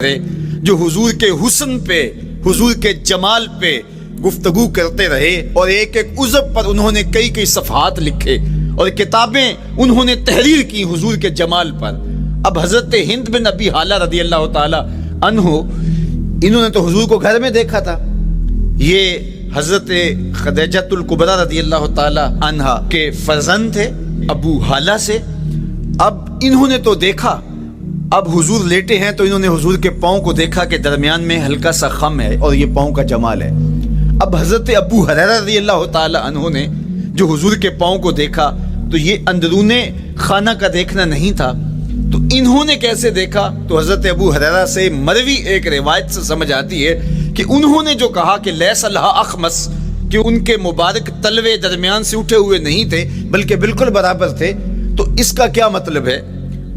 جو حضور کے حسن پہ، حضور کے جمال پہ گفتگو کرتے رہے اور ایک ایک عزب پر انہوں نے کئی کئی صفحات لکھے اور کتابیں انہوں نے تحریر کی حضور کے جمال پر۔ اب حضرت ہند بن ابی حالہ رضی اللہ تعالی عنہ، انہوں نے تو حضور کو گھر میں دیکھا تھا، یہ حضرت خدیجۃ الکبریٰ رضی اللہ تعالی عنہا کے فرزند تھے ابو حالہ سے۔ اب انہوں نے تو دیکھا، اب حضور لیٹے ہیں تو انہوں نے حضور کے پاؤں کو دیکھا کہ درمیان میں ہلکا سا خم ہے اور یہ پاؤں کا جمال ہے۔ اب حضرت ابو ہریرہ رضی اللہ تعالی عنہ نے جو حضور کے پاؤں کو دیکھا تو یہ اندرون خانہ کا دیکھنا نہیں تھا، تو انہوں نے کیسے دیکھا؟ تو حضرت ابو ہریرہ سے مروی ایک روایت سے سمجھ آتی ہے کہ انہوں نے جو کہا کہ لیس لہا اخمس، کہ ان کے مبارک تلوے درمیان سے اٹھے ہوئے نہیں تھے بلکہ بالکل برابر تھے، تو اس کا کیا مطلب ہے؟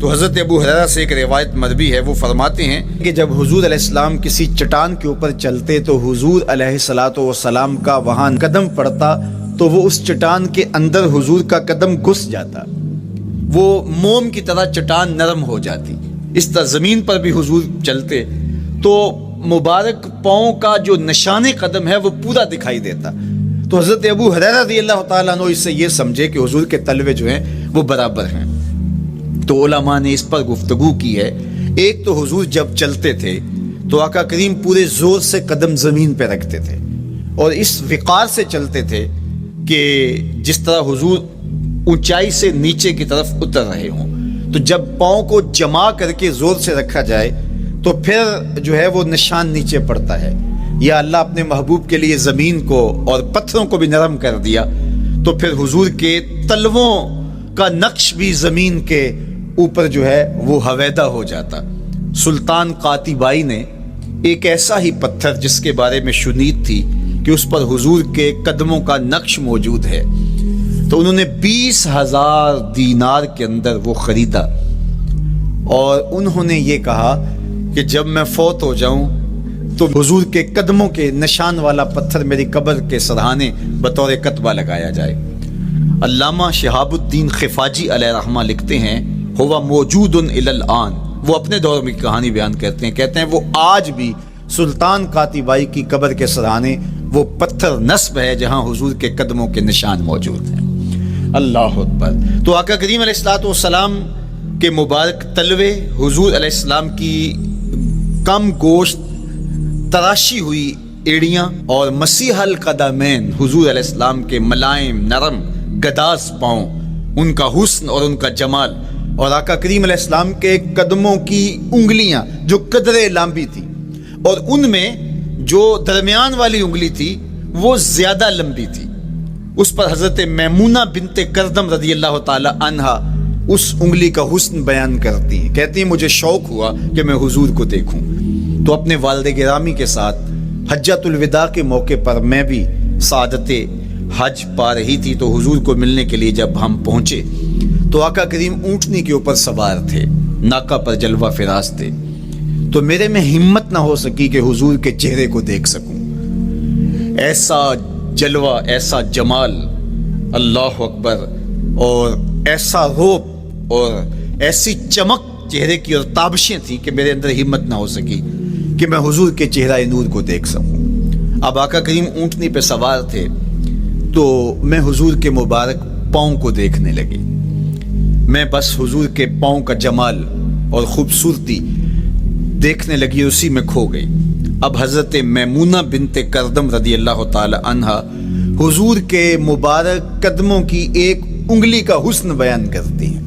تو حضرت ابو ہریرہ سے ایک روایت مروی ہے، وہ فرماتے ہیں کہ جب حضور علیہ السلام کسی چٹان کے اوپر چلتے تو حضور علیہ السلام کا وہاں قدم پڑتا تو وہ اس چٹان کے اندر حضور کا قدم گھس جاتا، وہ موم کی طرح چٹان نرم ہو جاتی۔ اس طرح زمین پر بھی حضور چلتے تو مبارک پاؤں کا جو نشان قدم ہے وہ پورا دکھائی دیتا۔ تو حضرت ابو ہریرہ رضی اللہ تعالیٰ عنہ اس سے یہ سمجھے کہ حضور کے تلوے جو ہیں وہ برابر ہیں۔ تو علماء نے اس پر گفتگو کی ہے۔ ایک تو حضور جب چلتے تھے تو آقا کریم پورے زور سے قدم زمین پہ رکھتے تھے اور اس وقار سے چلتے تھے کہ جس طرح حضور اونچائی سے نیچے کی طرف اتر رہے ہوں، تو جب پاؤں کو جما کر کے زور سے رکھا جائے تو پھر جو ہے وہ نشان نیچے پڑتا ہے۔ یا اللہ اپنے محبوب کے لیے زمین کو اور پتھروں کو بھی نرم کر دیا تو پھر حضور کے تلووں کا نقش بھی زمین کے اوپر جو ہے وہ حویدہ ہو جاتا۔ سلطان قاتبائی نے ایک ایسا ہی پتھر جس کے بارے میں شنید تھی کہ اس پر حضور کے قدموں کا نقش موجود ہے، تو انہوں نے 20,000 دینار کے اندر وہ خریدا اور انہوں نے یہ کہا کہ جب میں فوت ہو جاؤں تو حضور کے قدموں کے نشان والا پتھر میری قبر کے سرہانے بطور کتبہ لگایا جائے۔ علامہ شہاب الدین خفاجی علیہ رحمہ لکھتے ہیں ہوا موجود الی الآن، وہ اپنے دور میں کہانی بیان کرتے ہیں وہ آج بھی سلطان قاتبائی کی قبر کے سرہانے وہ پتھر نصب ہے جہاں حضور کے قدموں کے نشان موجود ہیں۔ اللہ اکبر۔ تو آقا کریم علیہ السلام کے مبارک تلوے، حضور علیہ السلام کی کم گوشت تراشی ہوئی ایڑیاں اور مسیح القدمین، حضور علیہ السلام کے ملائم نرم گداز پاؤں، ان کا حسن اور ان کا جمال، اور آقا کریم علیہ السلام کے قدموں کی انگلیاں جو قدرے لمبی تھی اور ان میں جو درمیان والی انگلی تھی وہ زیادہ لمبی تھی، اس پر حضرت میمونہ بنت کردم رضی اللہ تعالی عنہا اس انگلی کا حسن بیان کرتی ہیں، کہتی ہیں مجھے شوق ہوا کہ میں حضور کو دیکھوں، تو اپنے والد گرامی کے ساتھ حجۃ الوداع کے موقع پر میں بھی سعادت حج پا رہی تھی، تو حضور کو ملنے کے لیے جب ہم پہنچے تو آقا کریم اونٹنی کے اوپر سوار تھے، ناکا پر جلوہ فراز تھے، تو میرے میں ہمت نہ ہو سکی کہ حضور کے چہرے کو دیکھ سکوں۔ ایسا جلوہ، ایسا جمال، اللہ اکبر، اور ایسا روپ اور ایسی چمک چہرے کی اور تابشیں تھیں کہ میرے اندر ہمت نہ ہو سکی کہ میں حضور کے چہرہ نور کو دیکھ سکوں۔ اب آقا کریم اونٹنی پہ سوار تھے تو میں حضور کے مبارک پاؤں کو دیکھنے لگی، میں بس حضور کے پاؤں کا جمال اور خوبصورتی دیکھنے لگی، اسی میں کھو گئی۔ اب حضرت میمونہ بنت کردم رضی اللہ تعالی عنہا حضور کے مبارک قدموں کی ایک انگلی کا حسن بیان کرتی ہیں۔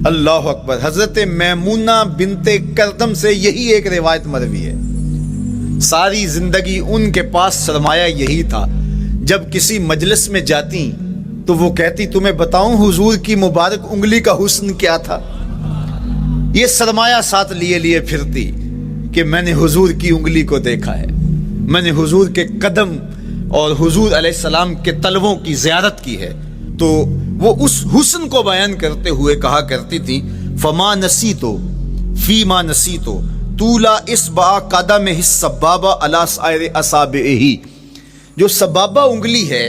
اللہ اکبر۔ حضرت میمونہ بنت کردم سے یہی ایک روایت مروی ہے، ساری زندگی ان کے پاس سرمایہ یہی تھا، جب کسی مجلس میں جاتی تو وہ کہتی تمہیں بتاؤں حضور کی مبارک انگلی کا حسن کیا تھا؟ یہ سرمایہ ساتھ لیے لیے پھرتی کہ میں نے حضور کی انگلی کو دیکھا ہے، میں نے حضور کے قدم اور حضور علیہ السلام کے تلووں کی زیارت کی ہے۔ تو وہ اس حسن کو بیان کرتے ہوئے کہا کرتی تھی فما نسیتو فیما نسیتو طولا اصبع قدمہ السبابہ علی سائر اصابعہ، جو سبابہ انگلی ہے،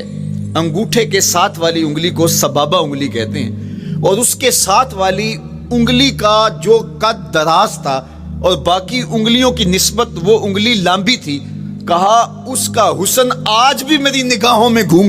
انگوٹھے کے ساتھ والی انگلی کو سبابہ انگلی کہتے ہیں، اور اس کے ساتھ والی انگلی کا جو قد دراز تھا اور باقی انگلیوں کی نسبت وہ انگلی لامبی تھی. کہا اس کا حسن آج بھی میری نگاہوں میں گھوم